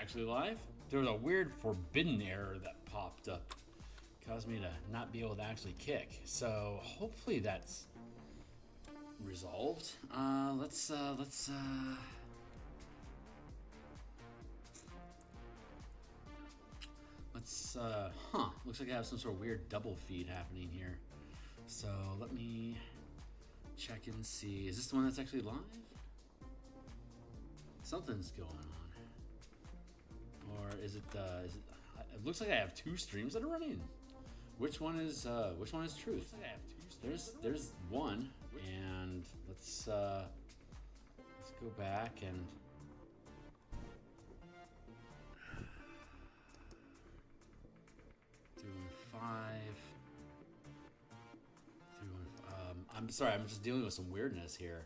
actually live. There was a weird forbidden error that popped up. Caused me to not be able to actually kick. So hopefully that's resolved. Let's looks like I have some sort of weird double feed happening here. So let me check and see. Is this the one that's actually live? Something's going on. Or is it it looks like I have two streams that are running. Which one is truth? I have two. There's one, and let's go back and doing 5. I'm sorry, I'm just dealing with some weirdness here.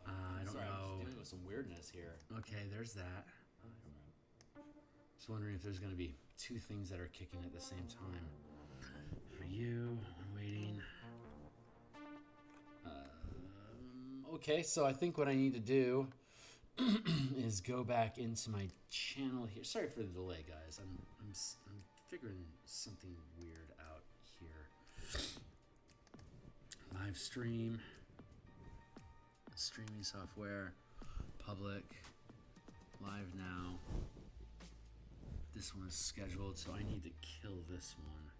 I don't know. I'm just dealing with some weirdness here. Okay, there's that. Just wondering if there's going to be two things that are kicking at the same time. For you, I'm waiting. Okay, so I think what I need to do is go back into my channel here. Sorry for the delay, guys. I'm figuring something weird out here. Live stream, streaming software, public, live now. This one is scheduled, so I need to kill this one.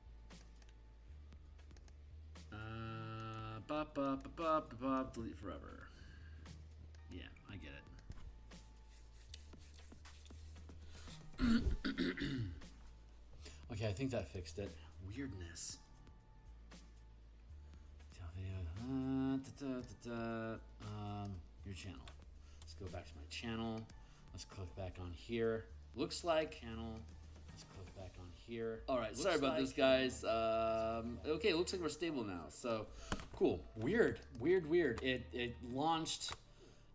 Delete forever. Yeah, I get it. Okay, I think that fixed it. Weirdness. Your channel. Let's go back to my channel. Let's click back on here. Looks like channel. Let's click back on here. All right, sorry about this, guys. Okay, looks like we're stable now. So, cool. Weird. It launched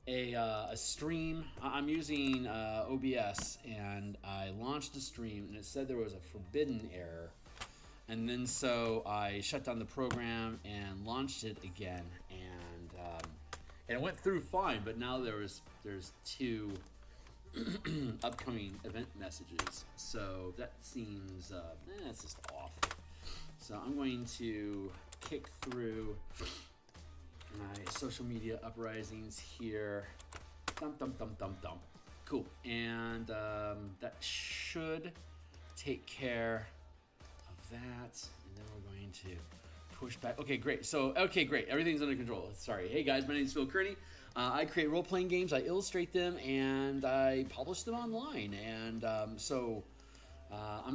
a stream. I'm using OBS, and I launched a stream, and it said there was a forbidden error. And then so I shut down the program and launched it again, and it went through fine. But now there's two upcoming event messages, so that seems it's just off. So I'm going to kick through my social media uprisings here. Dump. Cool, and that should take care of that, and then we're going to push back. Okay, great. So, everything's under control. Sorry. Hey guys, my name is Phil Kearney. I create role-playing games, I illustrate them, and I publish them online. And I'm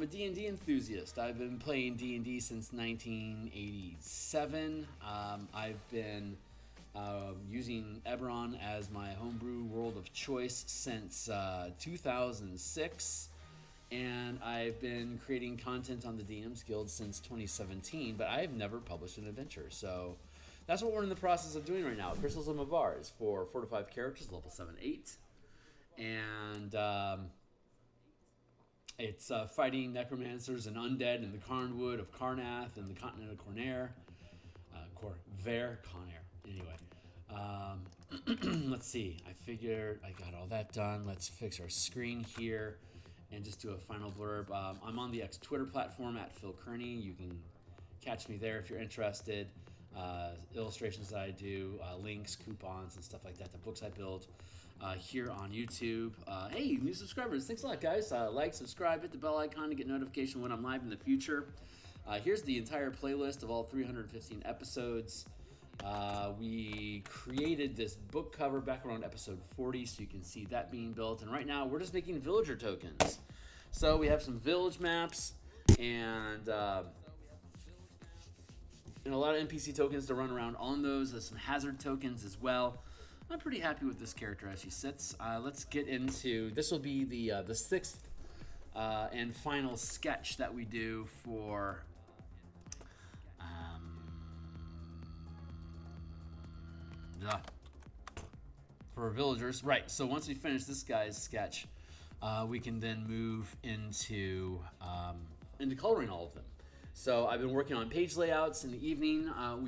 a D&D enthusiast. I've been playing D&D since 1987. I've been using Eberron as my homebrew world of choice since 2006. And I've been creating content on the DMsGuild since 2017, but I have never published an adventure. So that's what we're in the process of doing right now. Crystals of Mavar is for 4 to 5 characters, level 7, 8. And it's fighting necromancers and undead in the Carnwood of Carnath and the continent of Conair. Conair. Anyway. Let's see. I figured I got all that done. Let's fix our screen here and just do a final blurb. I'm on the X Twitter platform at Phil Kearney. You can catch me there if you're interested. Illustrations that I do, links, coupons, and stuff like that. The books I build here on YouTube. Hey, new subscribers. Thanks a lot, guys. Like, subscribe, hit the bell icon to get notification when I'm live in the future. Here's the entire playlist of all 315 episodes. We created this book cover back around episode 40, so you can see that being built. And right now, we're just making villager tokens. So we have some village maps and a lot of NPC tokens to run around on those. There's some hazard tokens as well. I'm pretty happy with this character as she sits. Let's get into, this will be the 6th and final sketch that we do for villagers. Right, so once we finish this guy's sketch, we can then move into coloring all of them. So I've been working on page layouts in the evening. Here, I'll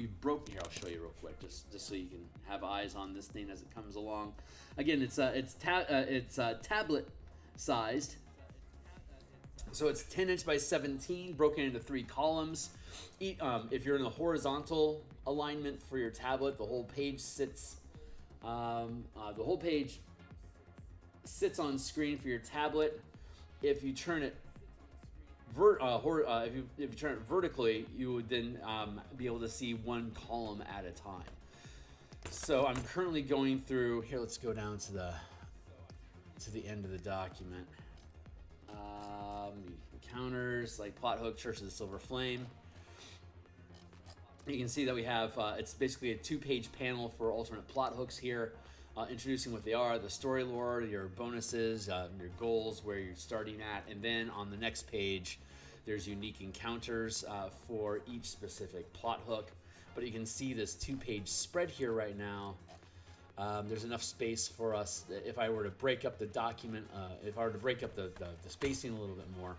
show you real quick, just so you can have eyes on this thing as it comes along. Again, it's tablet sized. So it's 10 inch by 17, broken into 3 columns. If you're in the horizontal alignment for your tablet, the whole page sits. The whole page sits on screen for your tablet. If you turn it if you turn it vertically, you would then be able to see one column at a time. So I'm currently going through here. Let's go down to the end of the document. Encounters like plot hook, Church of the Silver Flame. You can see that we have it's basically a 2-page panel for alternate plot hooks here, introducing what they are, the story lore, your bonuses, your goals, where you're starting at, and then on the next page there's unique encounters for each specific plot hook. But you can see this 2-page spread here right now. There's enough space for us. If I were to break up the document, if I were to break up the spacing a little bit more,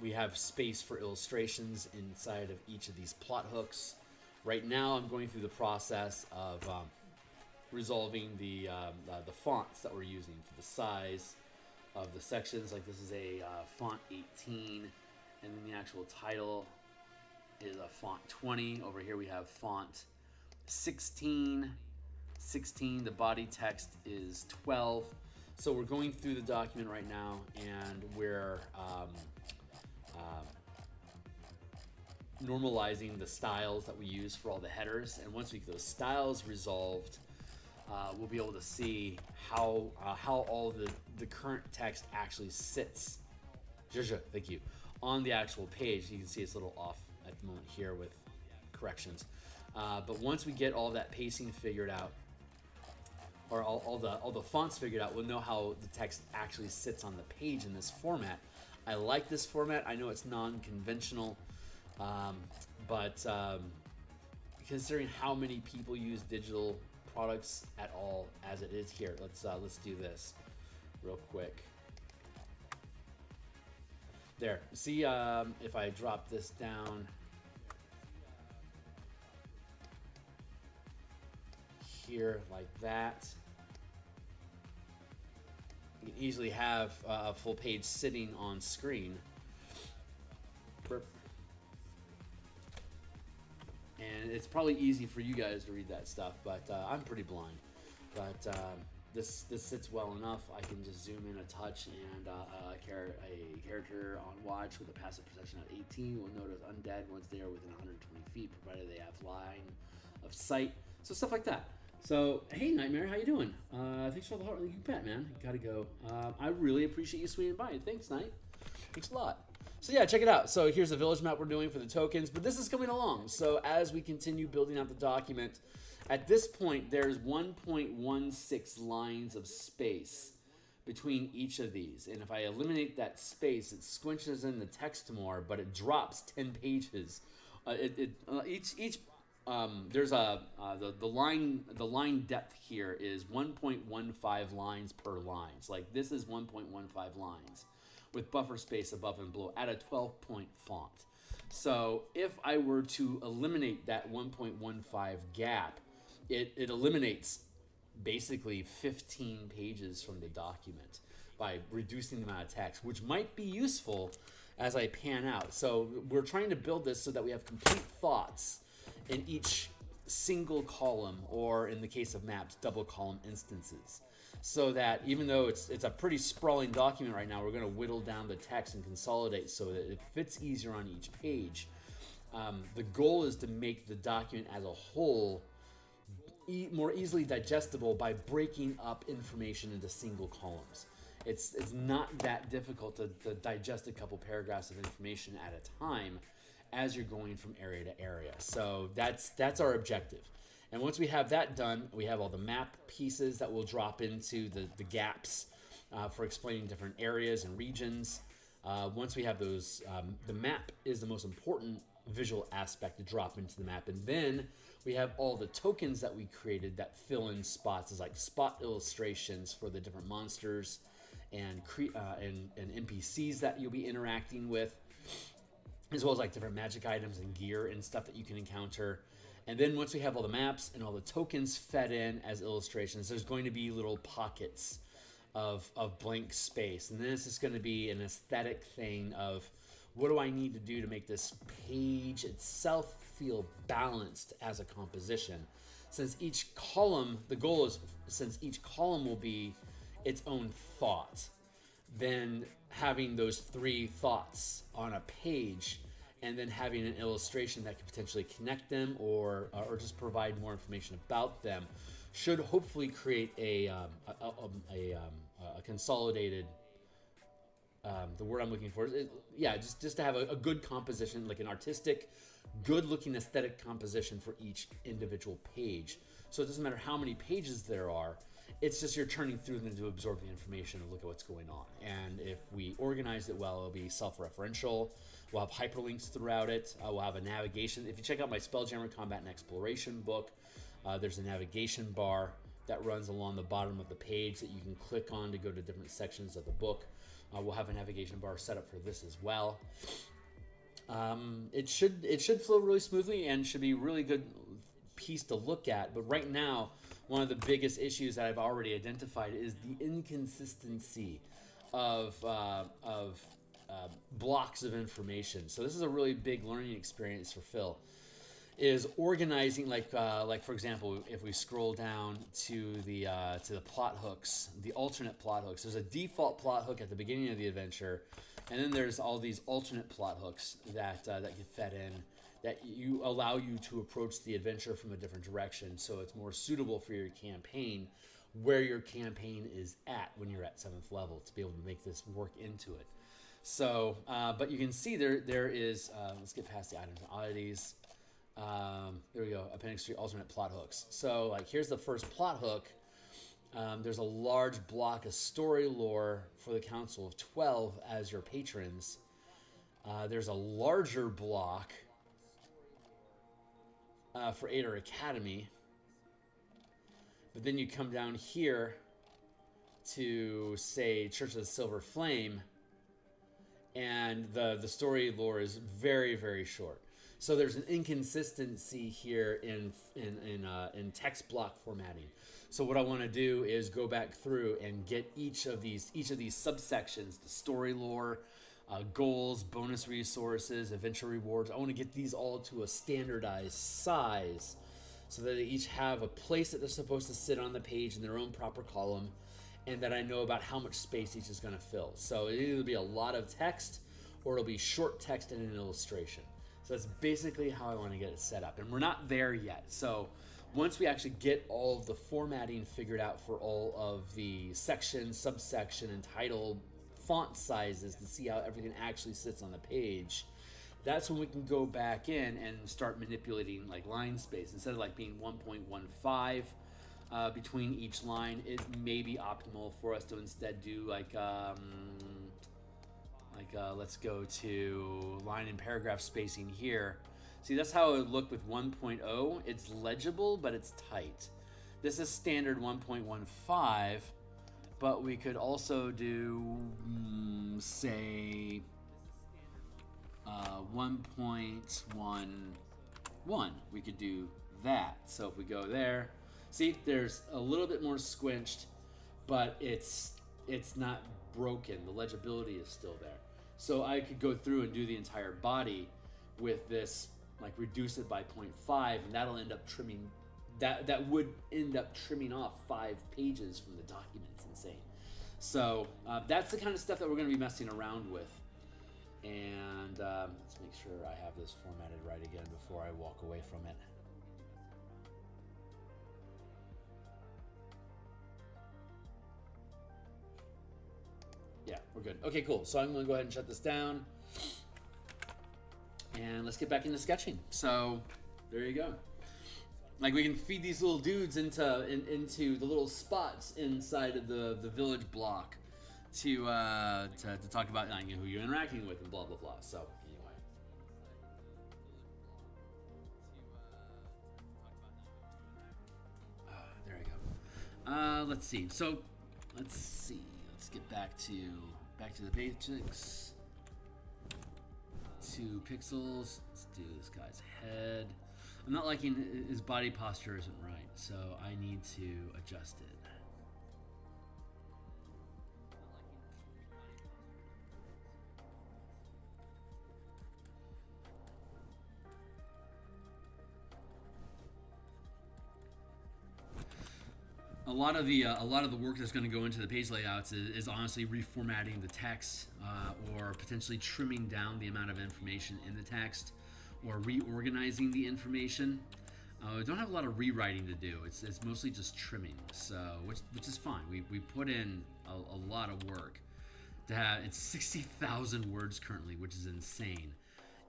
we have space for illustrations inside of each of these plot hooks. Right now I'm going through the process of resolving the fonts that we're using for the size of the sections. Like this is a font 18, and then the actual title is a font 20. Over here we have font 16. The body text is 12. So we're going through the document right now, and we're normalizing the styles that we use for all the headers. And once we get those styles resolved, we'll be able to see how all the current text actually sits. Thank you. On the actual page, you can see it's a little off at the moment here with corrections. But once we get all that pacing figured out, or all the fonts figured out, we'll know how the text actually sits on the page in this format. I like this format. I know it's non-conventional, but considering how many people use digital products at all as it is here, let's do this real quick. There. See, if I drop this down here like that, you can easily have a full page sitting on screen. And it's probably easy for you guys to read that stuff, but I'm pretty blind. But this sits well enough. I can just zoom in a touch, and a character on watch with a passive perception at 18 will notice undead once they are within 120 feet, provided they have line of sight. So stuff like that. So, hey Nightmare, how you doing? Thanks for the heart. You bet, man. Gotta go. I really appreciate you swinging by. Thanks, Night. Thanks a lot. So yeah, check it out. So here's the village map we're doing for the tokens, but this is coming along. So as we continue building out the document, at this point, there's 1.16 lines of space between each of these. And if I eliminate that space, it squinches in the text more, but it drops 10 pages. There's the line depth here is 1.15 lines per line. So like this is 1.15 lines with buffer space above and below at a 12-point font. So if I were to eliminate that 1.15 gap, it eliminates basically 15 pages from the document by reducing the amount of text, which might be useful as I pan out. So we're trying to build this so that we have complete thoughts in each single column, or in the case of maps, double column instances. So that even though it's a pretty sprawling document right now, we're going to whittle down the text and consolidate so that it fits easier on each page. The goal is to make the document as a whole more easily digestible by breaking up information into single columns. It's not that difficult to digest a couple paragraphs of information at a time as you're going from area to area. So that's our objective. And once we have that done, we have all the map pieces that will drop into the gaps for explaining different areas and regions. Once we have those, the map is the most important visual aspect to drop into the map. And then we have all the tokens that we created that fill in spots, as like spot illustrations for the different monsters and NPCs that you'll be interacting with, as well as like different magic items and gear and stuff that you can encounter. And then once we have all the maps and all the tokens fed in as illustrations, there's going to be little pockets of blank space. And then it's just going to be an aesthetic thing of what do I need to do to make this page itself feel balanced as a composition. Since each column, the goal is, since each column will be its own thought, then having those 3 thoughts on a page and then having an illustration that could potentially connect them or just provide more information about them should hopefully create a consolidated, the word I'm looking for is, just to have a good composition, like an artistic, good looking aesthetic composition for each individual page. So it doesn't matter how many pages there are, it's just you're turning through them to absorb the information and look at what's going on. And if we organize it well, it'll be self-referential. We'll have hyperlinks throughout it. We'll have a navigation. If you check out my Spelljammer Combat and Exploration book, there's a navigation bar that runs along the bottom of the page that you can click on to go to different sections of the book. We'll have a navigation bar set up for this as well. It should flow really smoothly and should be a really good piece to look at. But right now, one of the biggest issues that I've already identified is the inconsistency of blocks of information. So this is a really big learning experience for Phil. Is organizing, like for example, if we scroll down to the plot hooks, the alternate plot hooks. There's a default plot hook at the beginning of the adventure, and then there's all these alternate plot hooks that get fed in, that allow you to approach the adventure from a different direction, so it's more suitable for your campaign, where your campaign is at when you're at 7th level, to be able to make this work into it. So, but you can see there is. Let's get past the items and oddities. There we go, Appendix 3 alternate plot hooks. So like here's the first plot hook. There's a large block of story lore for the Council of 12 as your patrons. There's a larger block for Ader Academy. But then you come down here to, say, Church of the Silver Flame, and the story lore is very, very short. So there's an inconsistency here in text block formatting. So what I want to do is go back through and get each of these subsections, the story lore, goals, bonus resources, adventure rewards. I want to get these all to a standardized size so that they each have a place that they're supposed to sit on the page in their own proper column, and that I know about how much space each is going to fill. So it'll either be a lot of text or it'll be short text and an illustration. So that's basically how I want to get it set up. And we're not there yet. So once we actually get all of the formatting figured out for all of the section, subsection, and title font sizes to see how everything actually sits on the page, that's when we can go back in and start manipulating like line space. Instead of like being 1.15 between each line, it may be optimal for us to instead do let's go to line and paragraph spacing here. See, that's how it would look with 1.0. It's legible, but it's tight. This is standard 1.15, but we could also do, say, 1.11. We could do that. So if we go there, see, there's a little bit more squinched, but it's not broken. The legibility is still there. So I could go through and do the entire body with this, like reduce it by 0.5, and that'll end up trimming, that would end up trimming off 5 pages from the document. It's insane. So that's the kind of stuff that we're going to be messing around with. And let's make sure I have this formatted right again before I walk away from it. Yeah, we're good. Okay, cool. So I'm going to go ahead and shut this down. And let's get back into sketching. So there you go. Like we can feed these little dudes into the little spots inside of the village block to talk about who you're interacting with and blah blah blah. So anyway. There we go. Let's see. So let's see. Let's get back to the basics. 2 pixels. Let's do this guy's head. I'm not liking his body posture isn't right, so I need to adjust it. A lot of the work that's going to go into the page layouts is honestly reformatting the text, or potentially trimming down the amount of information in the text, or reorganizing the information. We don't have a lot of rewriting to do. It's mostly just trimming, so which is fine. We put in a lot of work to have. It's 60,000 words currently, which is insane,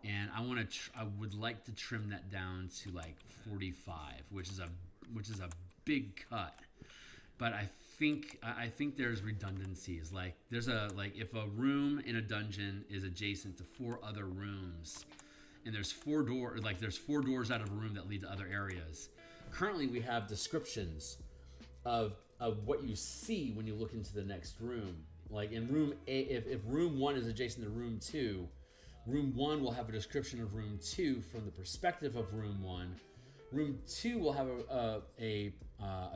and I would like to trim that down to like 45, which is a big cut. But I think there's redundancies. Like if a room in a dungeon is adjacent to 4 other rooms, and there's 4 doors out of a room that lead to other areas. Currently, we have descriptions of what you see when you look into the next room. Like in room A, if room 1 is adjacent to room 2, room 1 will have a description of room 2 from the perspective of room 1. Room 2 will have a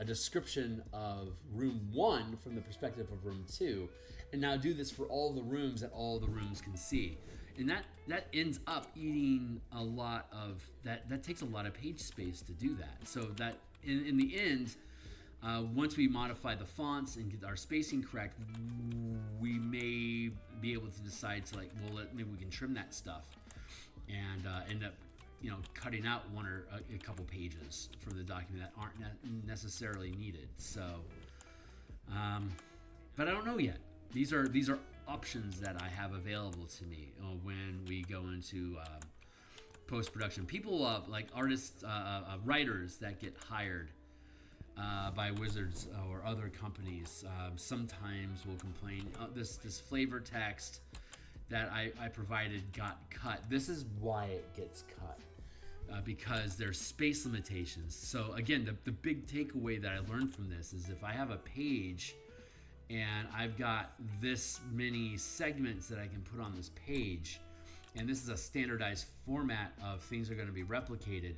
description of room 1 from the perspective of room 2, and now do this for all the rooms that all the rooms can see. And that ends up eating a lot of that takes a lot of page space to do that. So that in the end, once we modify the fonts and get our spacing correct, we may be able to decide to maybe we can trim that stuff and end up cutting out one or a couple pages from the document that aren't necessarily needed. So, but I don't know yet. These are options that I have available to me when we go into post-production. People like artists, writers that get hired by Wizards or other companies sometimes will complain, this flavor text that I provided got cut. This is why it gets cut. Because there's space limitations. So again, the big takeaway that I learned from this is if I have a page and I've got this many segments that I can put on this page, and this is a standardized format of things that are going to be replicated,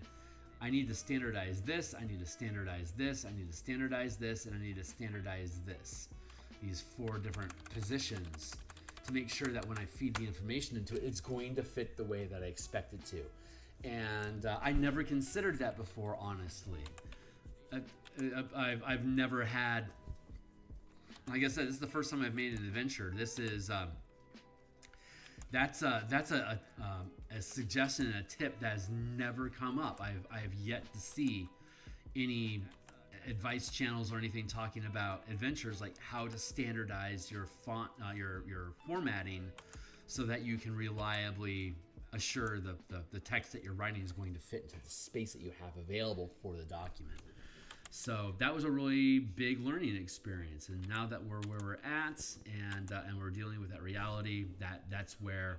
I need to standardize this, I need to standardize this, I need to standardize this, and I need to standardize this. These 4 different positions to make sure that when I feed the information into it, it's going to fit the way that I expect it to. And I never considered that before, honestly. I've never had, like I said, this is the first time I've made an adventure. This is that's a suggestion and a tip that has never come up. I have yet to see any advice channels or anything talking about adventures, like how to standardize your font, your formatting, so that you can reliably assure the text that you're writing is going to fit into the space that you have available for the document. So that was a really big learning experience, and now that we're where we're at and we're dealing with that reality, that's where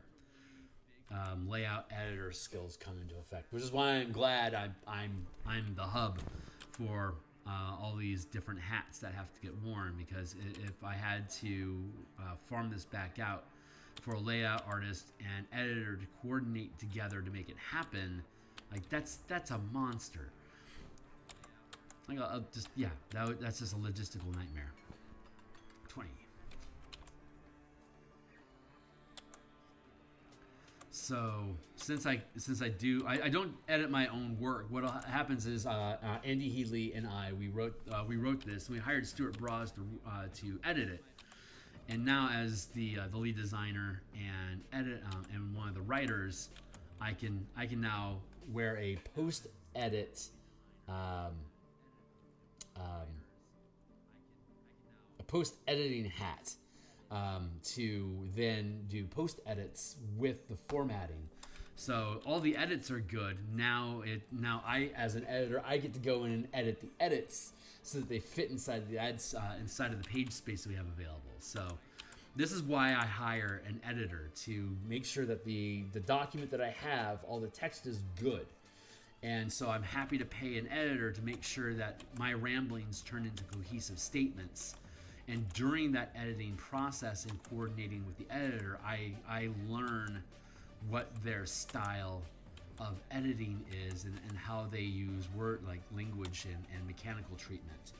layout editor skills come into effect, which is why I'm glad I'm the hub for all these different hats that have to get worn, because if I had to farm this back out for a layout artist and editor to coordinate together to make it happen, like that's a monster. Like that's just a logistical nightmare. 20. So since I don't edit my own work, what happens is Andy Healy and we wrote this, and we hired Stuart Braz to edit it. And now, as the lead designer and and one of the writers, I can now wear a post edit, a post editing hat, to then do post edits with the formatting. So all the edits are good. Now I, as an editor, I get to go in and edit the edits so that they fit inside the inside of the page space that we have available. So this is why I hire an editor, to make sure that the document that I have, all the text is good. And so I'm happy to pay an editor to make sure that my ramblings turn into cohesive statements. And during that editing process and coordinating with the editor, I learn what their style of editing is, and how they use word like language and mechanical treatment.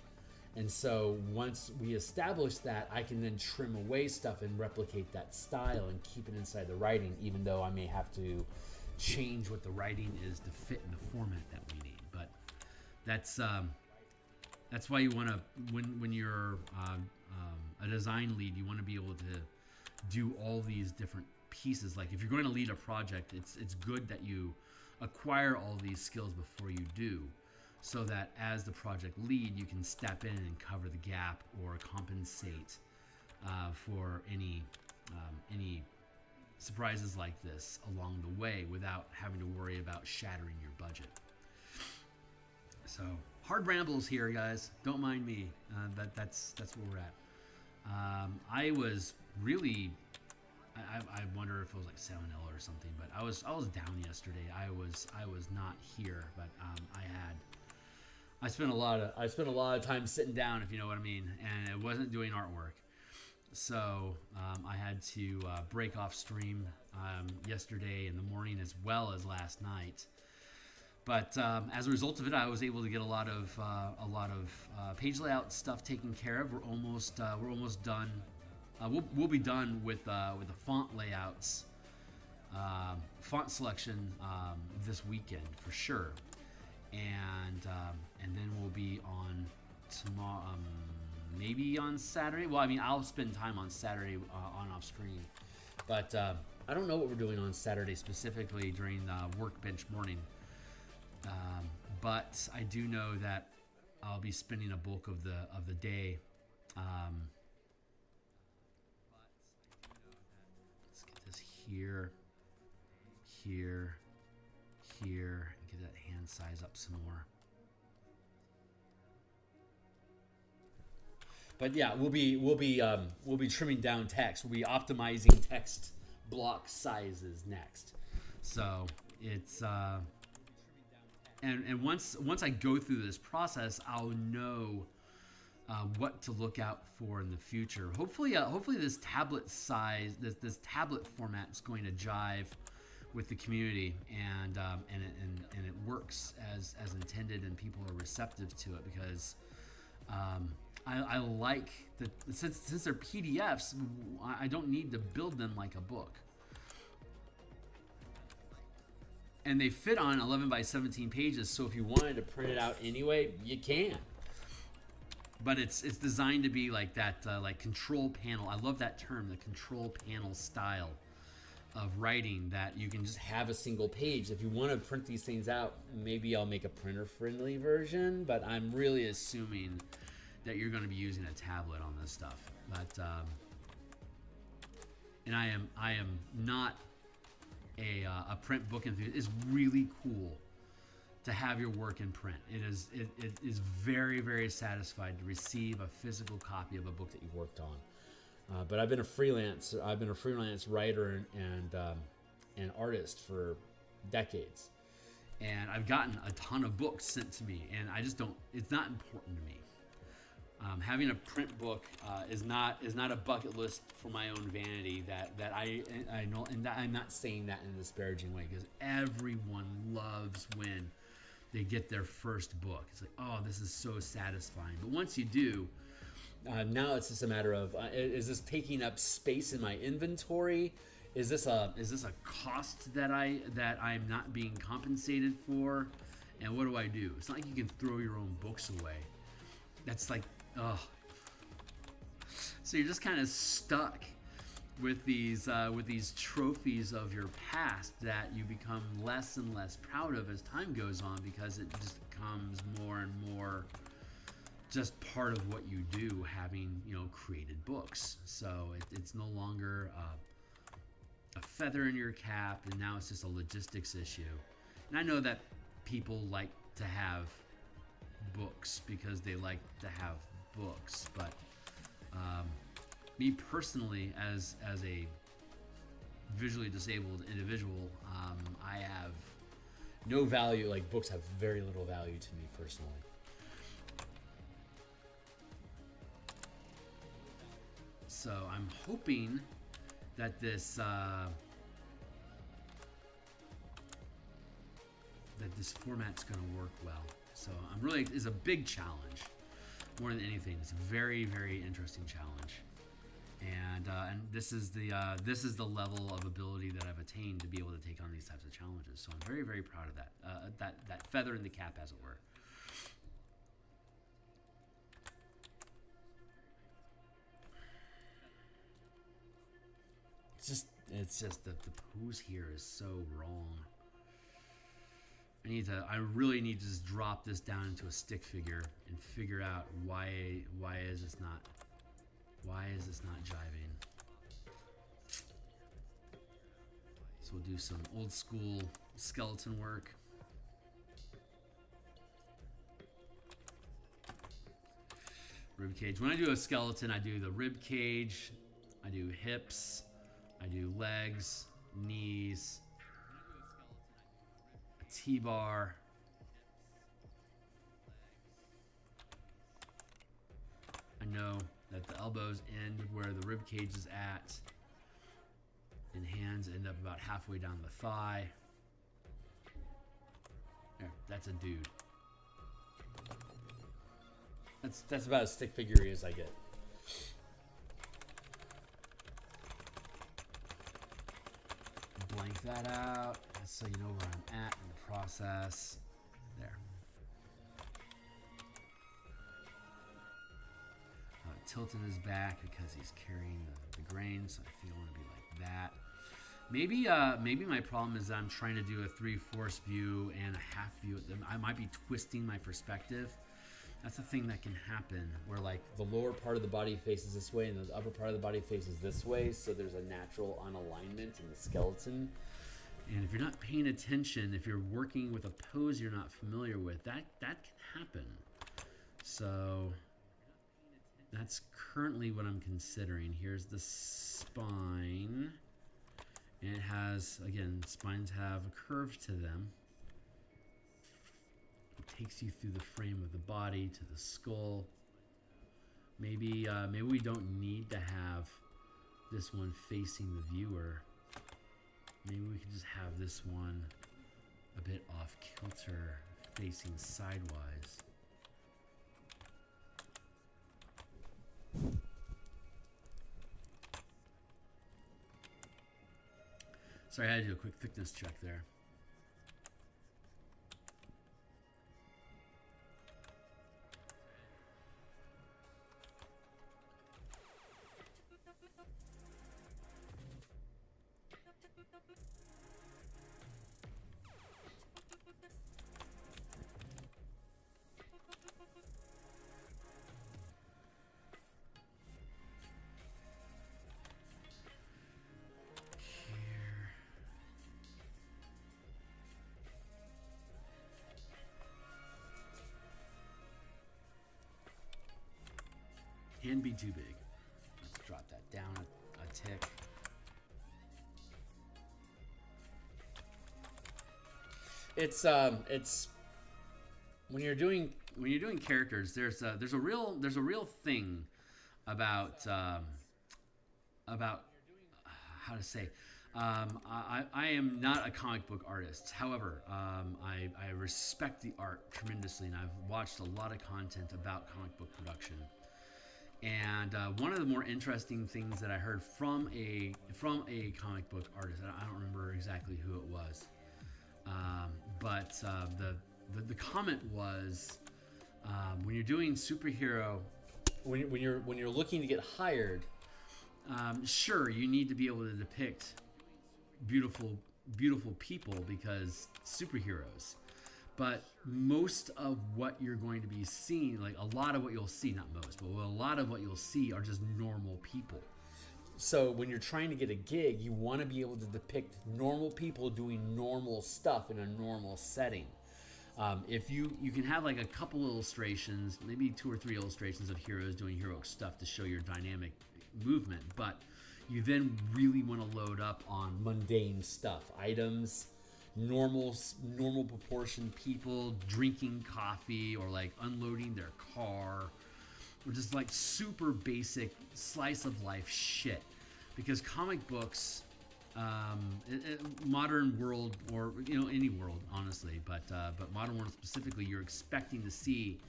And so once we establish that, I can then trim away stuff and replicate that style and keep it inside the writing, even though I may have to change what the writing is to fit in the format that we need. But that's why you want to, when you're a design lead, you want to be able to do all these different pieces. Like if you're going to lead a project, it's good that you acquire all these skills before you do, so that as the project lead, you can step in and cover the gap or compensate for any surprises like this along the way without having to worry about shattering your budget. So hard rambles here, guys. Don't mind me. That's where we're at. I was really, I wonder if it was like salmonella or something, but I was down yesterday. I was not here, but I spent a lot of time sitting down, if you know what I mean, and it wasn't doing artwork. So I had to break off stream yesterday in the morning as well as last night. But as a result of it, I was able to get a lot of page layout stuff taken care of. We're almost done. We'll be done with the font layouts, font selection this weekend for sure, and then we'll be on tomorrow. Maybe on Saturday. Well, I mean, I'll spend time on Saturday on off screen, but I don't know what we're doing on Saturday specifically during the workbench morning. But I do know that I'll be spending a bulk of the day. Let's get this here, and get that hand size up some more. But yeah, we'll be trimming down text. We'll be optimizing text block sizes next. So it's and once I go through this process, I'll know what to look out for in the future. Hopefully this tablet size, this tablet format is going to jive with the community, and it works as intended, and people are receptive to it, because I like that since they're PDFs, I don't need to build them like a book. And they fit on 11 by 17 pages, so if you wanted to print it out anyway, you can. But it's designed to be like that, like control panel. I love that term, the control panel style of writing, that you can just have a single page. If you want to print these things out, maybe I'll make a printer-friendly version, but I'm really assuming that you're going to be using a tablet on this stuff. But and I am not a print book enthusiast. It's really cool to have your work in print. It is very, very satisfied to receive a physical copy of a book that you've worked on. But I've been a freelance writer and artist for decades, and I've gotten a ton of books sent to me, and I just don't. It's not important to me. Having a print book is not a bucket list for my own vanity. That I know, and that I'm not saying that in a disparaging way, because everyone loves when they get their first book. It's like, oh, this is so satisfying. But once you do, now it's just a matter of is this taking up space in my inventory? Is this a cost that I'm not being compensated for? And what do I do? It's not like you can throw your own books away. That's like, ugh. So you're just kind of stuck with these trophies of your past that you become less and less proud of as time goes on, because it just becomes more and more just part of what you do, having created books. So it's no longer a feather in your cap, and now it's just a logistics issue. And I know that people like to have books because they like to have books, but me personally, as a visually disabled individual, I have no value. Like, books have very little value to me personally. So I'm hoping that this that this format's going to work well. So I'm really, it's a big challenge more than anything. It's a very, very interesting challenge. And this is the level of ability that I've attained to be able to take on these types of challenges. So I'm very, very proud of that. That feather in the cap, as it were. It's just that the pose here is so wrong. I really need to just drop this down into a stick figure and figure out why is this not jiving. So we'll do some old school skeleton work. Rib cage. When I do a skeleton, I do the rib cage, I do hips, I do legs, knees, a T-bar, I know that the elbows end where the rib cage is at, and hands end up about halfway down the thigh. There, that's a dude. That's about as stick figure-y as I get. Blank that out so you know where I'm at in the process. There. Tilting his back because he's carrying the grain, so I think I want to be like that. Maybe my problem is that I'm trying to do a 3/4 view and a half view. I might be twisting my perspective. That's a thing that can happen, where like the lower part of the body faces this way and the upper part of the body faces this way, so there's a natural unalignment in the skeleton. And if you're not paying attention, if you're working with a pose you're not familiar with, that can happen. So that's currently what I'm considering. Here's the spine. And it has, again, spines have a curve to them. It takes you through the frame of the body to the skull. Maybe we don't need to have this one facing the viewer. Maybe we can just have this one a bit off kilter, facing sidewise. Sorry, I had to do a quick thickness check there. Can be too big. Let's drop that down a tick. It's when you're doing characters, there's a real thing about how to say. I am not a comic book artist. However, I respect the art tremendously, and I've watched a lot of content about comic book production. And one of the more interesting things that I heard from a comic book artist, I don't remember exactly who it was, but the comment was, when you're doing superhero, when you're looking to get hired, sure, you need to be able to depict beautiful people because superheroes. But most of what you're going to be seeing, like a lot of what you'll see, not most, but a lot of what you'll see are just normal people. So when you're trying to get a gig, you want to be able to depict normal people doing normal stuff in a normal setting. If you can have like a couple illustrations, maybe 2 or 3 illustrations of heroes doing heroic stuff to show your dynamic movement, but you then really want to load up on mundane stuff, items, normal proportion people drinking coffee or like unloading their car, or just like super basic slice of life shit, because comic books modern world, or any world, honestly, but modern world specifically, you're expecting to see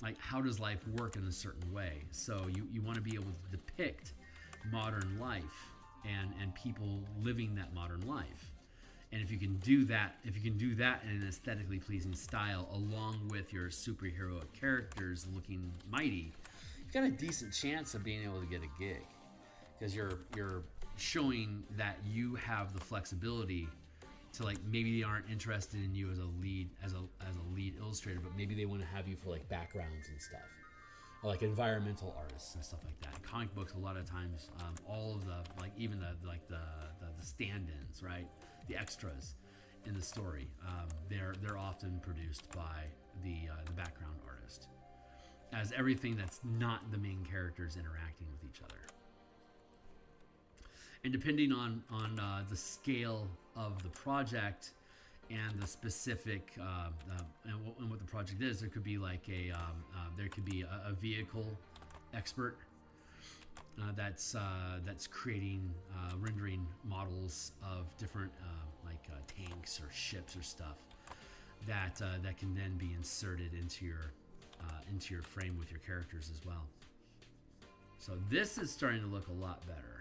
like how does life work in a certain way. So you want to be able to depict modern life and people living that modern life. And if you can do that, in an aesthetically pleasing style, along with your superhero characters looking mighty, you've got a decent chance of being able to get a gig, because you're showing that you have the flexibility to, like, maybe they aren't interested in you as a lead illustrator, but maybe they want to have you for like backgrounds and stuff, or like environmental artists and stuff like that. In comic books, a lot of times, all of the, like, even the stand-ins, right? The extras in the story, they're often produced by the background artist, as everything that's not the main characters interacting with each other. And depending on the scale of the project and the specific and what the project is, there could be like a vehicle expert that's creating rendering models of different tanks or ships or stuff that can then be inserted into your frame with your characters as well. So this is starting to look a lot better.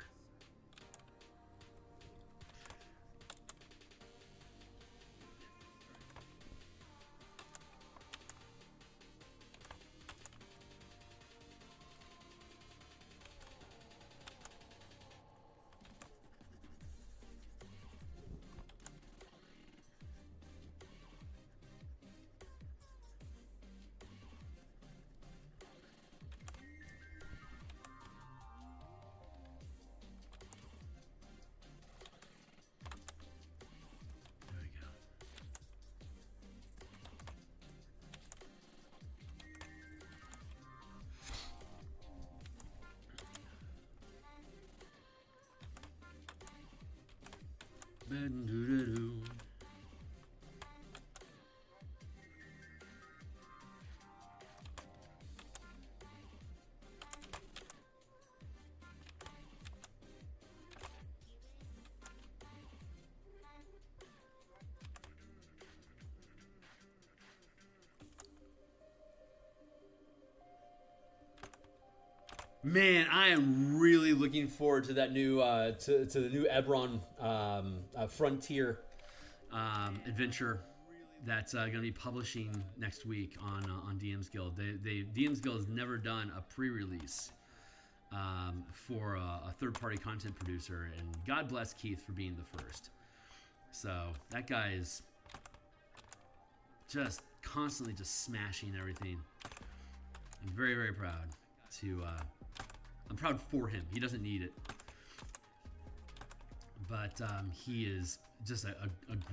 Man, I am really looking forward to that new to the new Eberron Frontier adventure that's going to be publishing next week on DMsGuild. DMsGuild has never done a pre-release for a third-party content producer, and God bless Keith for being the first. So that guy is just constantly just smashing everything. I'm very, very proud to. I'm proud for him. He doesn't need it, but he is just a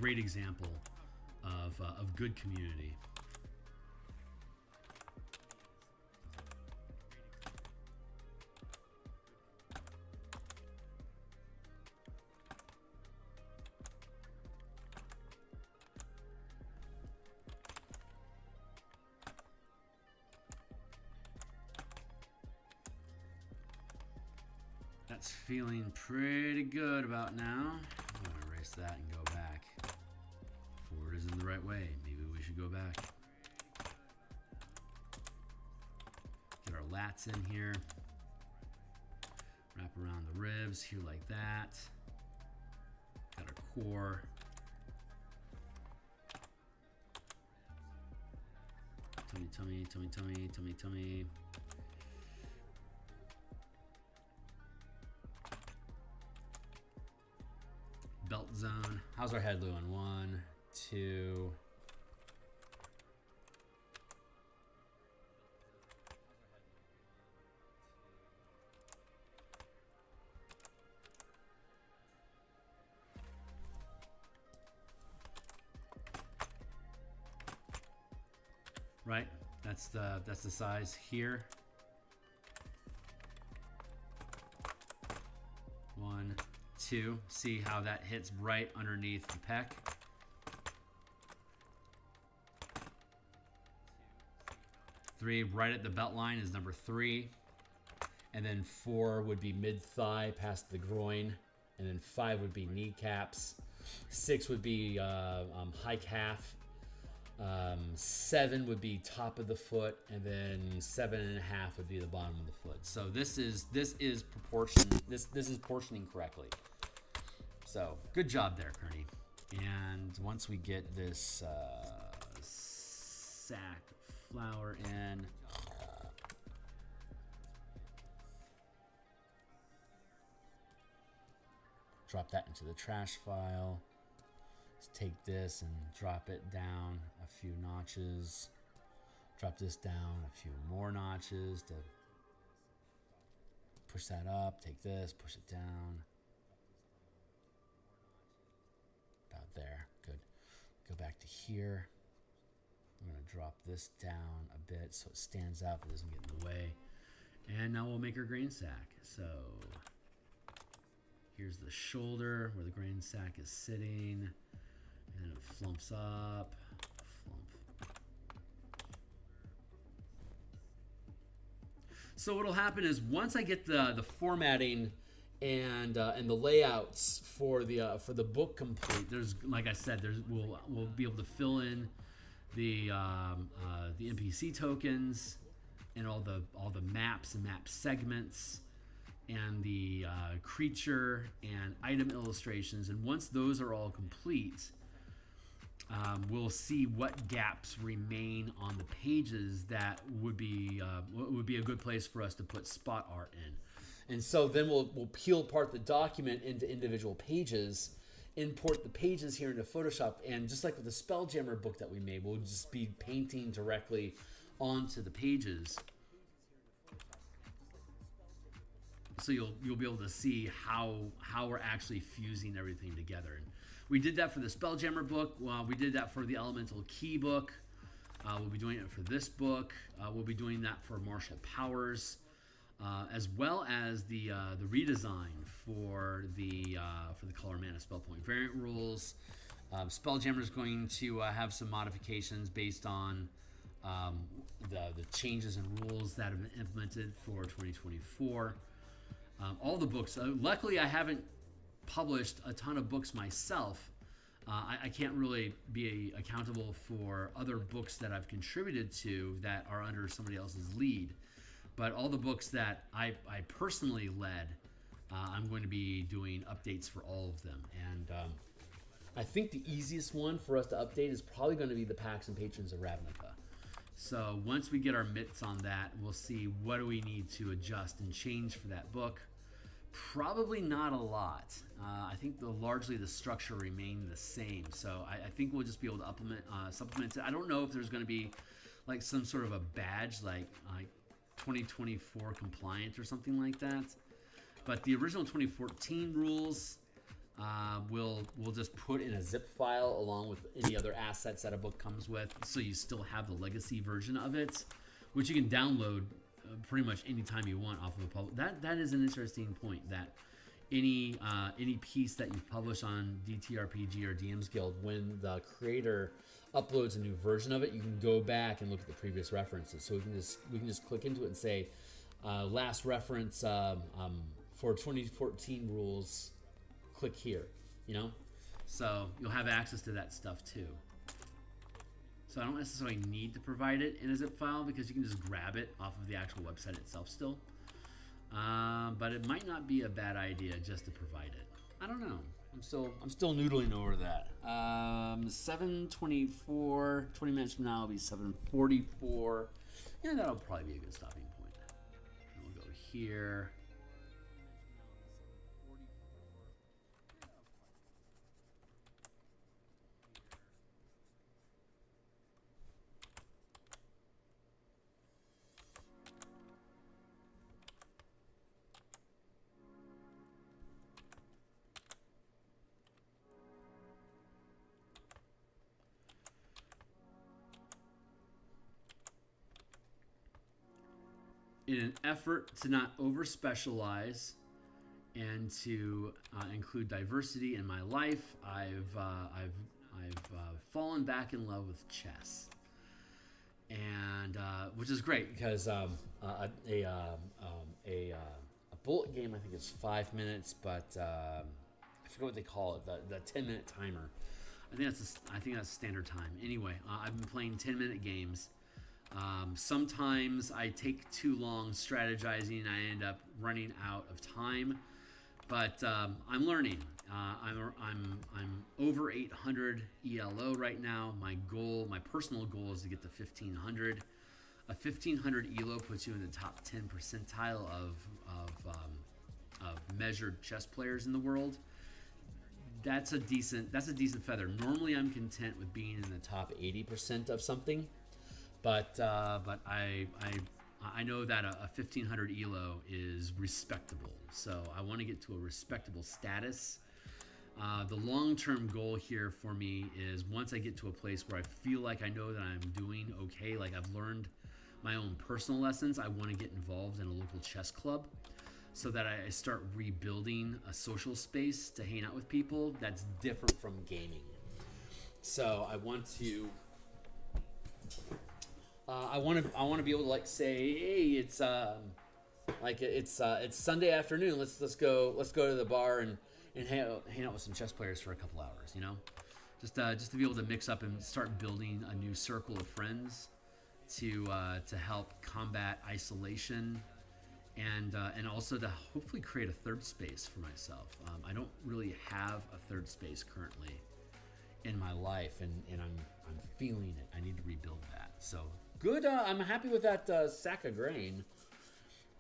great example of good community. That's feeling pretty good about now. I'm going to erase that and go back. Forward isn't the right way. Maybe we should go back. Get our lats in here. Wrap around the ribs here like that. Got our core. Tummy, tummy, tummy, tummy, tummy, tummy. Belt zone. How's our head doing? 1, 2. Right? That's the size here. 1, 2. See how that hits right underneath the pec. 3, right at the belt line is number 3. And then 4 would be mid-thigh past the groin. and then 5 would be kneecaps, 6 would be high calf, 7 would be top of the foot, and then 7.5 would be the bottom of the foot. So this is proportion. This is portioning correctly. So good job there, Kearney. And once we get this sack flour in, drop that into the trash file. Let's take this and drop it down a few notches. Drop this down a few more notches to push that up. Take this, push it down. About there. Good. Go back to here. I'm going to drop this down a bit so it stands up. It doesn't get in the way. And now we'll make our grain sack. So here's the shoulder where the grain sack is sitting. And it flumps up. Flump. So what'll happen is once I get the formatting and the layouts for the book complete, there's, like I said, we'll be able to fill in the NPC tokens and all the maps and map segments and the creature and item illustrations. And once those are all complete, we'll see what gaps remain on the pages that would be a good place for us to put spot art in. And so then we'll peel apart the document into individual pages, import the pages here into Photoshop, and just like with the Spelljammer book that we made, we'll just be painting directly onto the pages. So you'll be able to see how we're actually fusing everything together. And we did that for the Spelljammer book. We did that for the Elemental Key book. We'll be doing it for this book. We'll be doing that for Martial Powers, as well as the redesign for the Color Mana Spell Point variant rules. Spelljammer is going to have some modifications based on the changes and rules that have been implemented for 2024. All the books. Luckily, I haven't published a ton of books myself. I can't really be accountable for other books that I've contributed to that are under somebody else's lead. But all the books that I personally led, I'm going to be doing updates for all of them. And I think the easiest one for us to update is probably going to be the Pacts and Patrons of Ravnica. So once we get our mitts on that, we'll see what do we need to adjust and change for that book. Probably not a lot. I think largely the structure remained the same. So I think we'll just be able to supplement it. I don't know if there's going to be like some sort of a badge like 2024 compliant or something like that. But the original 2014 rules we'll just put in a zip file along with any other assets that a book comes with, so you still have the legacy version of it, which you can download pretty much anytime you want off of a public. That is an interesting point, that any piece that you publish on ttrpg or DMsGuild, when the creator uploads a new version of it, you can go back and look at the previous references. So we can just click into it and say last reference for 2014 rules, click here, so you'll have access to that stuff too. So I don't necessarily need to provide it in a zip file because you can just grab it off of the actual website itself still. But it might not be a bad idea just to provide it. I don't know. I'm still noodling over that. 7:24, 20 minutes from now will be 7:44. Yeah, that'll probably be a good stopping point. And we'll go here. In an effort to not over-specialize and to include diversity in my life, I've fallen back in love with chess, and which is great because a bullet game I think is 5 minutes, but I forget what they call it, the 10-minute timer. I think that's standard time. Anyway, I've been playing 10-minute games. Sometimes I take too long strategizing and I end up running out of time, but I'm learning. I'm over 800 ELO right now. My personal goal is to get to 1500. A 1500 ELO puts you in the top 10 percentile of measured chess players in the world. That's a decent feather. Normally, I'm content with being in the top 80% of something, but I know that a 1500 ELO is respectable. So I want to get to a respectable status. The long-term goal here for me is once I get to a place where I feel like I know that I'm doing okay, like I've learned my own personal lessons, I want to get involved in a local chess club so that I start rebuilding a social space to hang out with people that's different from gaming. So I want to be able to like say, hey, it's Sunday afternoon. Let's go to the bar and hang out with some chess players for a couple hours. You know, just to be able to mix up and start building a new circle of friends to help combat isolation and also to hopefully create a third space for myself. I don't really have a third space currently in my life, and I'm feeling it. I need to rebuild that. So good. I'm happy with that sack of grain.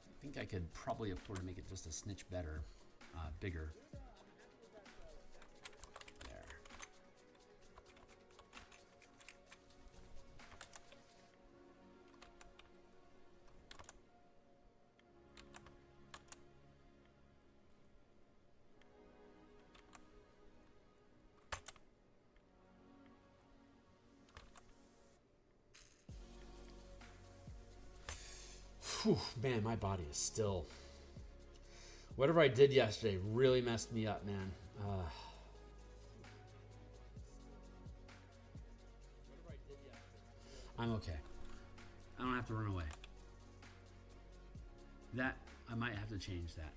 I think I could probably afford to make it just a snitch better, bigger. Whew, man, my body is still... Whatever I did yesterday really messed me up, man. I'm okay. I don't have to run away. That, I might have to change that.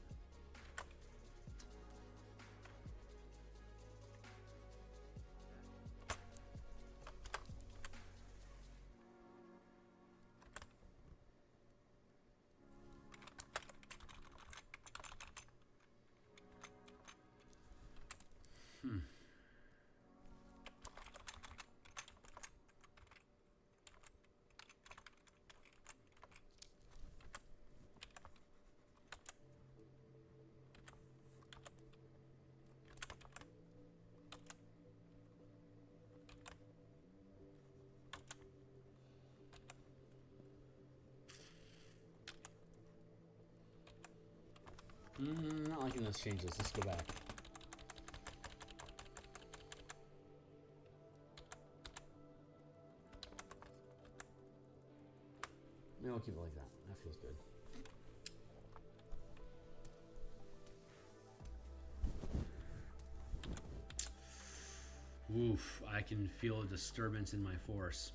Not liking those changes. Let's go back. Maybe I'll keep it like that. That feels good. Oof, I can feel a disturbance in my force.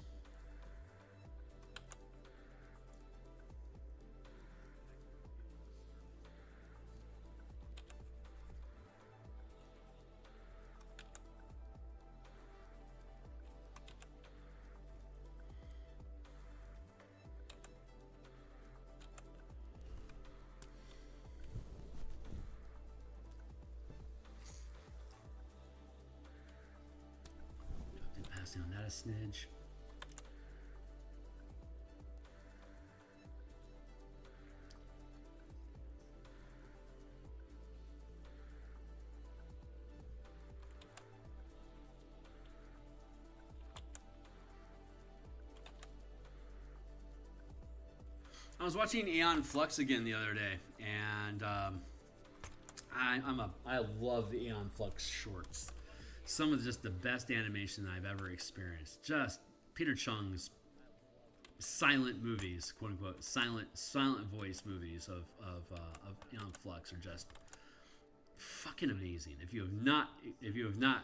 Down that a smidge. I was watching Aeon Flux again the other day, and I love the Aeon Flux shorts. Some of just the best animation I've ever experienced. Just Peter Chung's silent movies, quote unquote, silent voice movies of Aeon Flux are just fucking amazing. If you have not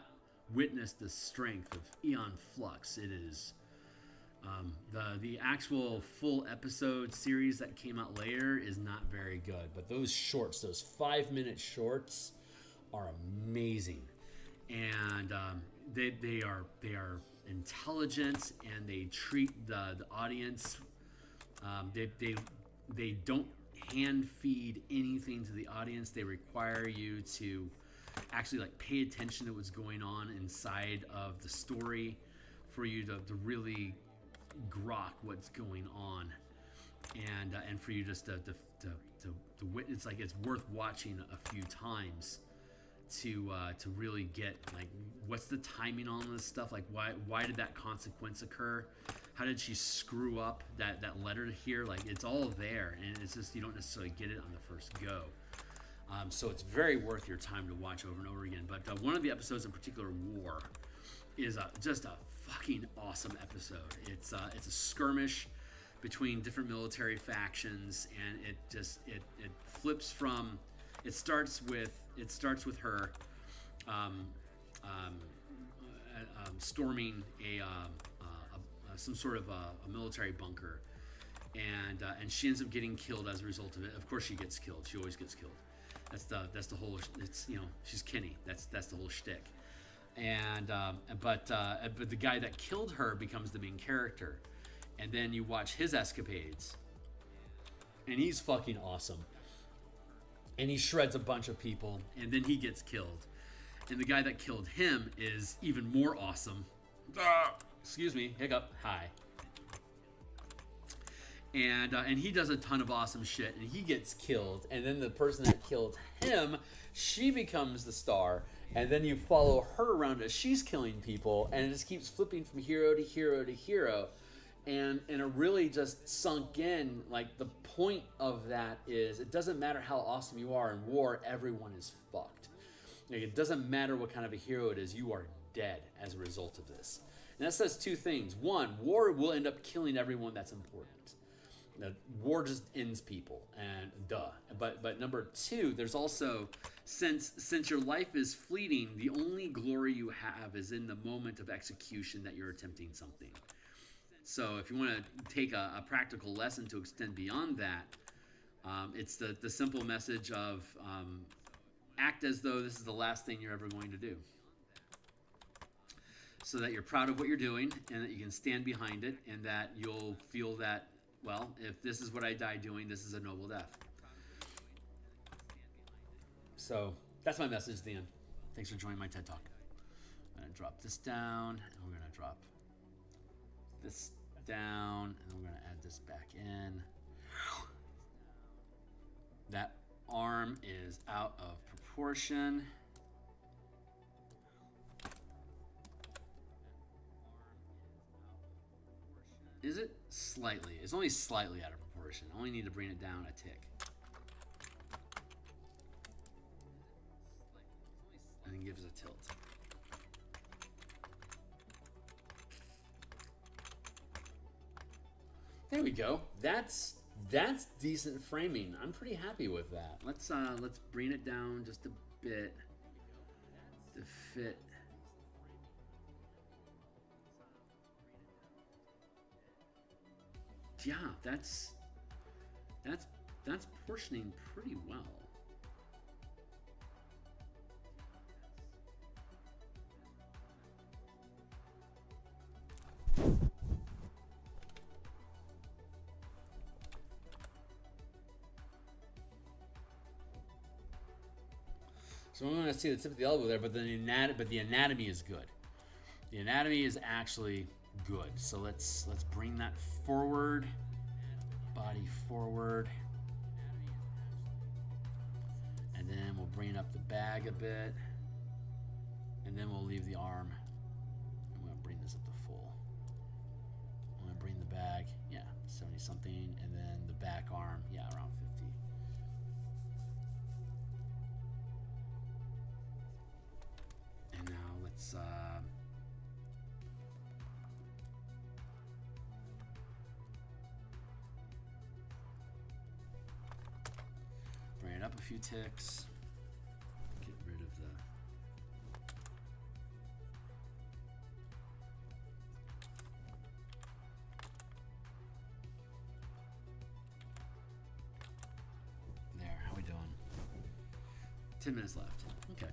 witnessed the strength of Aeon Flux, it is the actual full episode series that came out later is not very good. But those shorts, those 5-minute shorts, are amazing, and they are intelligent, and they treat the audience. They don't hand feed anything to the audience. They require you to actually like pay attention to what's going on inside of the story for you to really grok what's going on, and for you just to it's like it's worth watching a few times to really get like what's the timing on this stuff, like why did that consequence occur, how did she screw up that letter here, like it's all there, and it's just you don't necessarily get it on the first go. So it's very worth your time to watch over and over again. But one of the episodes in particular, War, is just a fucking awesome episode. It's a skirmish between different military factions, and it flips from it starts with her storming some sort of a military bunker, and she ends up getting killed as a result of it. Of course, she gets killed. She always gets killed. That's the whole. It's she's Kenny. That's the whole shtick. And but the guy that killed her becomes the main character, and then you watch his escapades, and he's fucking awesome. And he shreds a bunch of people, and then he gets killed. And the guy that killed him is even more awesome. Excuse me, hiccup. Hi. And he does a ton of awesome shit, and he gets killed. And then the person that killed him, she becomes the star. And then you follow her around as she's killing people, and it just keeps flipping from hero to hero to hero. And it really just sunk in, like the point of that is it doesn't matter how awesome you are in War, everyone is fucked. Like, it doesn't matter what kind of a hero it is, you are dead as a result of this. And that says two things. One, War will end up killing everyone that's important. Now, War just ends people, and duh. But number two, there's also, since your life is fleeting, the only glory you have is in the moment of execution that you're attempting something. So if you want to take a practical lesson to extend beyond that, it's the simple message of act as though this is the last thing you're ever going to do, so that you're proud of what you're doing and that you can stand behind it, and that you'll feel that, well, if this is what I die doing, this is a noble death. So that's my message at the end. Thanks for joining my TED Talk. I'm going to drop this down, and we're going to drop this down, and we're going to add this back in. That arm is out of proportion. Is it? Slightly. It's only slightly out of proportion. I only need to bring it down a tick. And then gives it a tilt. There we go. That's decent framing. I'm pretty happy with that. Let's bring it down just a bit to fit. Yeah, that's portioning pretty well. So I'm going to see the tip of the elbow there, but the anatomy is good. The anatomy is actually good. So let's bring that forward, body forward, and then we'll bring up the bag a bit, and then we'll leave the arm. I'm going to bring this up to full. I'm going to bring the bag, 70 something, and then the back arm, around 50. And now let's bring it up a few ticks. Get rid of the there. How we doing? 10 minutes left. Okay.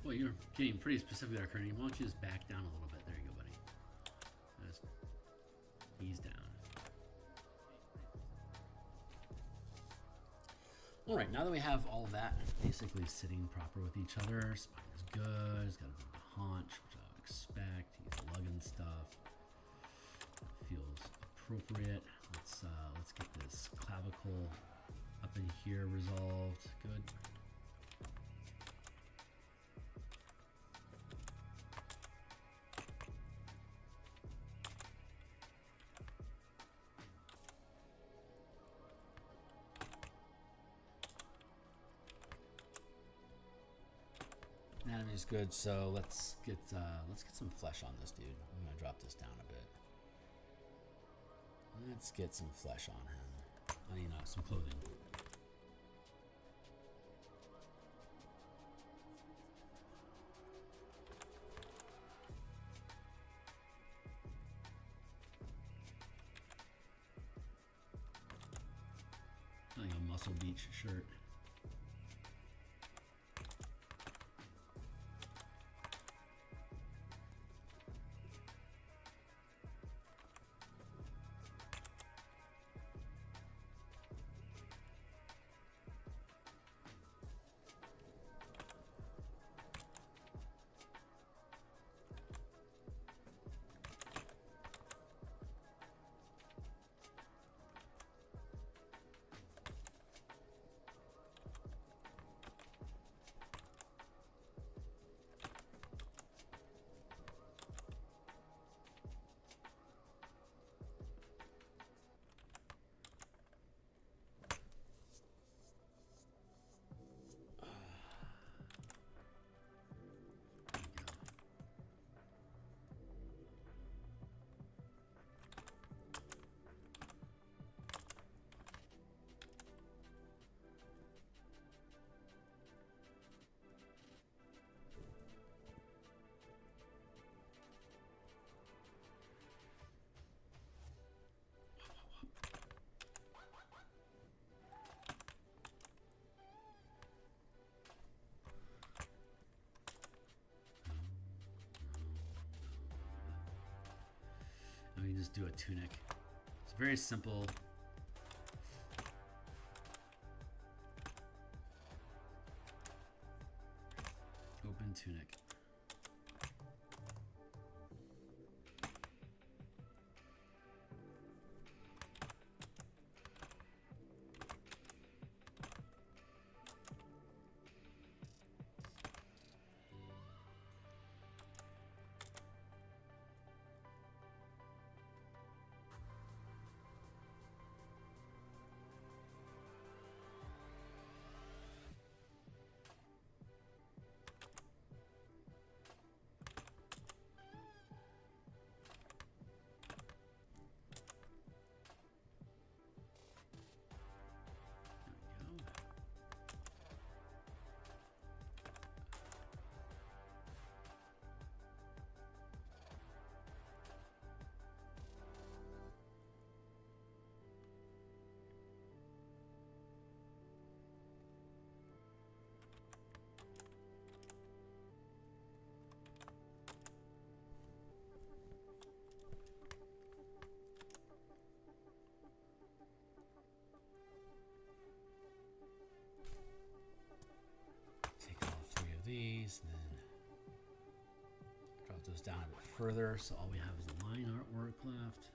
Well, you're getting pretty specific there, Kearney. Why don't you just back down a little bit? There you go, buddy. Just ease down. All right, now that we have all of that basically sitting proper with each other, spine is good. It's got a bit of a haunch, which I would expect. He's lugging stuff. That feels appropriate. Let's get this clavicle up in here resolved. Good. Anatomy is good, so let's get some flesh on this dude. I'm gonna drop this down a bit. Let's get some flesh on him. I mean, some clothing. Like a Muscle Beach shirt. We just do a tunic. It's very simple. Open tunic. these, and then drop those down a bit further, so all we have is line artwork left.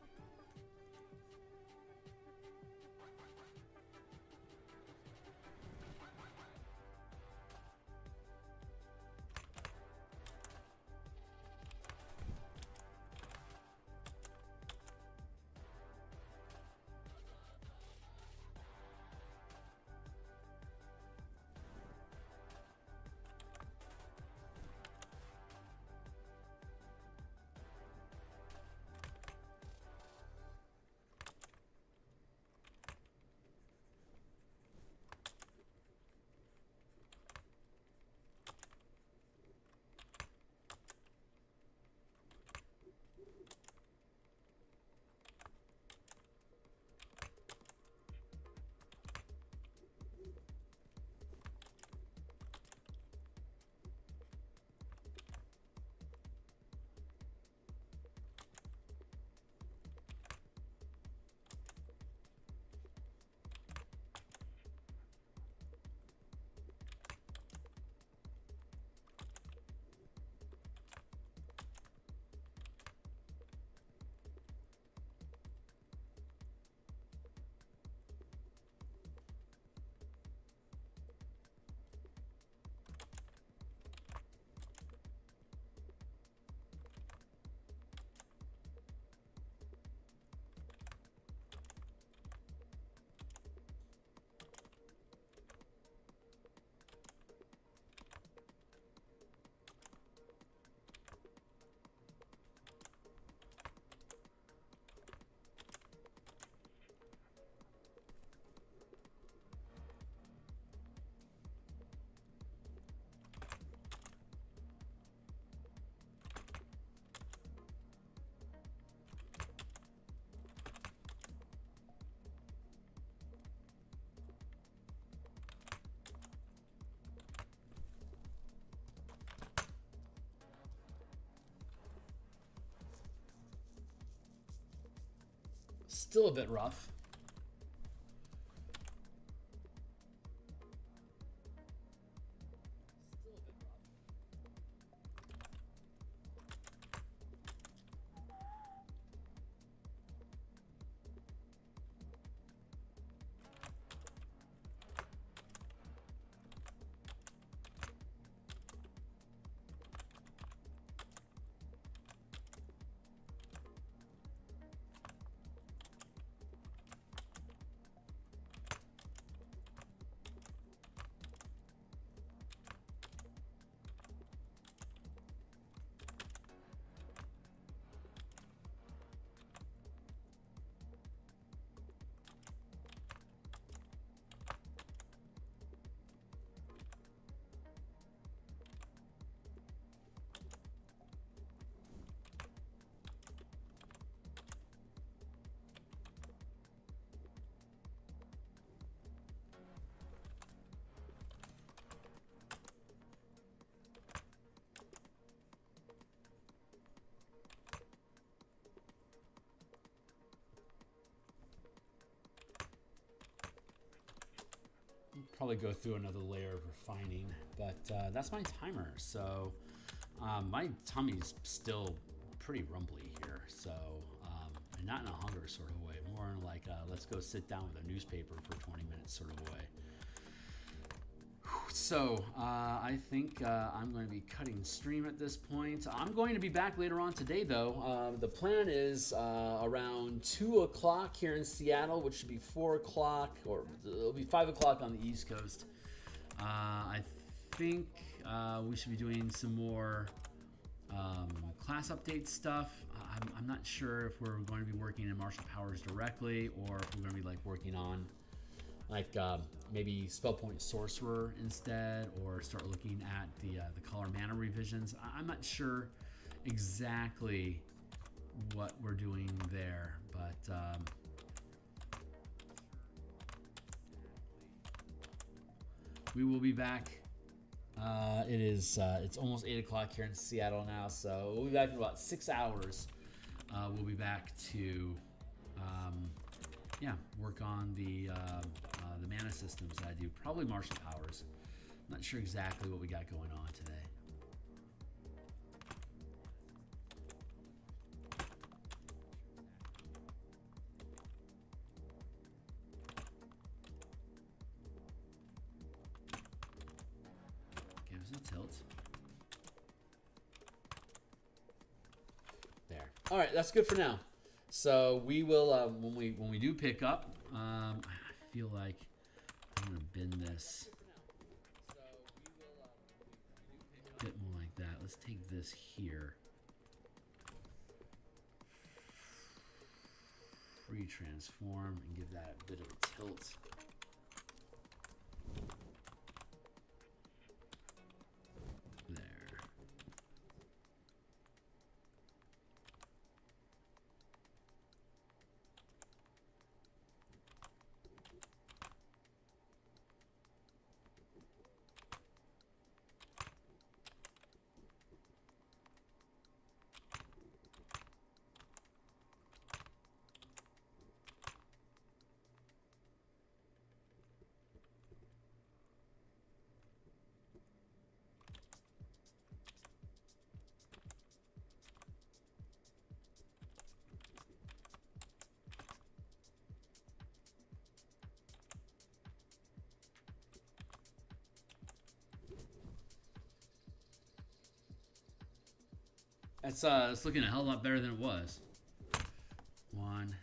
Still a bit rough. Probably go through another layer of refining, but that's my timer. So my tummy's still pretty rumbly here, so and not in a hunger sort of way, more in like let's go sit down with a newspaper for 20 minutes sort of way. So I think I'm going to be cutting stream at this point. I'm going to be back later on today, though. The plan is around 2 o'clock here in Seattle, which should be 4 o'clock, or it'll be 5 o'clock on the East Coast. I think we should be doing some more class update stuff. I'm not sure if we're going to be working in martial powers directly, or if we're going to be like working on like maybe spell point sorcerer instead, or start looking at the color mana revisions. I'm not sure exactly what we're doing there, but we will be back. It's almost 8 o'clock here in Seattle now, so we'll be back in about 6 hours. We'll be back to work on the mana systems that I do, probably martial powers. Not sure exactly what we got going on today. Give us a tilt. There. All right, that's good for now. So we will when we do pick up. I feel like I'm gonna bend this a bit more like that. Let's take this here. Free transform and give that a bit of a tilt. There. It's looking a hell of a lot better than it was. 1,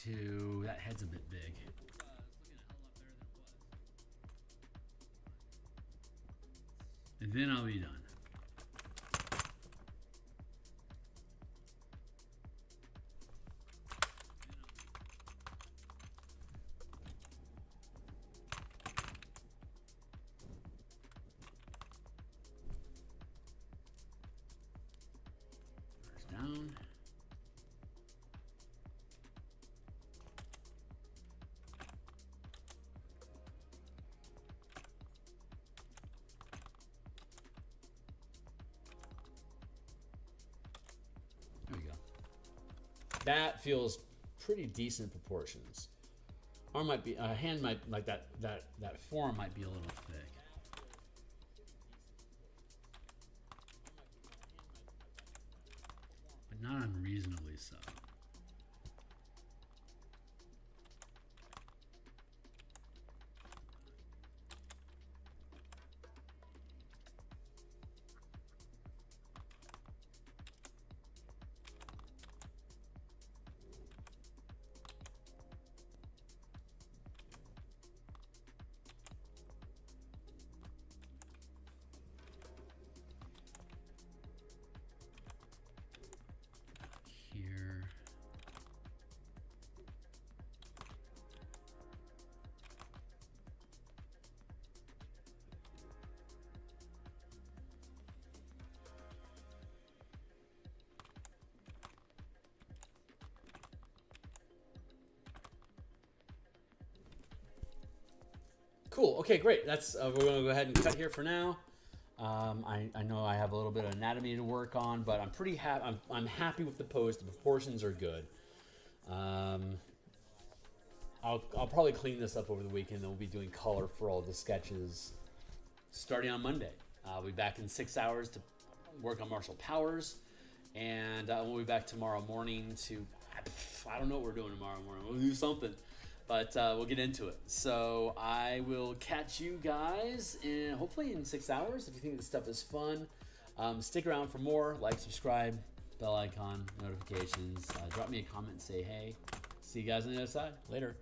2. That head's a bit big. And then I'll be done. Down. There we go. That feels pretty decent proportions. Arm might be, hand might, like that form might be a little thick. Not unreasonably so. Here. Cool. Okay, great. That's we're going to go ahead and cut here for now. I know I have a little bit of anatomy to work on, but I'm pretty happy. I'm happy with the pose. The proportions are good. I'll probably clean this up over the weekend. Then we'll be doing color for all the sketches starting on Monday. I'll be back in 6 hours to work on martial powers, and we'll be back tomorrow morning to. I don't know what we're doing tomorrow morning. We'll do something. But we'll get into it. So I will catch you guys hopefully in 6 hours. If you think this stuff is fun, stick around for more. Like, subscribe, bell icon, notifications. Drop me a comment and say hey. See you guys on the other side. Later.